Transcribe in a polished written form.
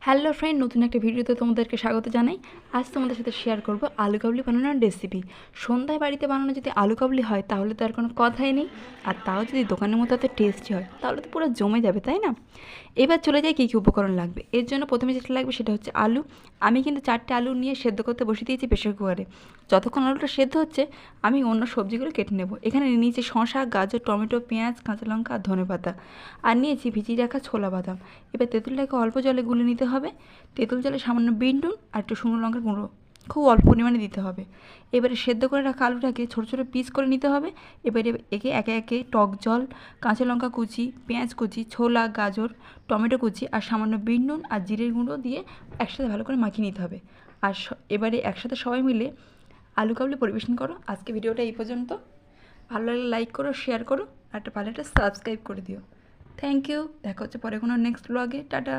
Hello friend, নতুন একটা ভিডিওতে তোমাদেরকে স্বাগত জানাই। আজ তোমাদের সাথে শেয়ার করব আলু কাবলি বানানোর রেসিপি। সন্ধ্যায় বাড়িতে বানানো যদি আলু কাবলি হয় তাহলে তো আর কোনো কথাই নেই, আর তাও যদি দোকানের মতো এত টেস্টি হয় তাহলে তো পুরো জমে যাবে, তাই না? এবার চলে যাই কী কী উপকরণ লাগবে। এর জন্য প্রথমে যেটা লাগবে সেটা হচ্ছে আলু। আমি কিন্তু 4টে আলু নিয়ে সেদ্ধ করতে বসিয়ে দিয়েছি প্রেশার কুকারে। যতক্ষণ আলুটা সেদ্ধ হচ্ছে আমি অন্য সবজিগুলো কেটে নেব। এখানে নিয়েছি শসা, গাজর, টমেটো, পেঁয়াজ, কাঁচা লঙ্কা আর ধনেপাতা, আর নিয়েছি ভিজিয়ে রাখা ছোলা বাদাম। এবার তেঁতুলটাকে অল্প জলে গুলে নিতে হবে। তেঁতুল জলে সামান্য বিট নুন আর একটু শুকনো লঙ্কার গুঁড়ো খুব অল্প পরিমাণে দিতে হবে। এবারে সেদ্ধ করে রাখা আলুটাকে ছোটো ছোটো পিস করে নিতে হবে। এবারে একে একে একে টক জল, কাঁচা লঙ্কা কুচি, পেঁয়াজ কুচি, ছোলা, গাজর, টমেটো কুচি আর সামান্য বিট নুন আর জিরের গুঁড়ো দিয়ে একসাথে ভালো করে মাখিয়ে নিতে হবে। আর এবারে একসাথে সবাই মিলে আলু কাবলি পরিবেশন করো। আজকে ভিডিওটা এই পর্যন্ত। ভালো লাগলে লাইক করো, শেয়ার করো আর একটা ভালো একটা সাবস্ক্রাইব করে দিও। Thank you. দেখা হচ্ছে পরে কোনো নেক্সট ব্লগে। টাটা।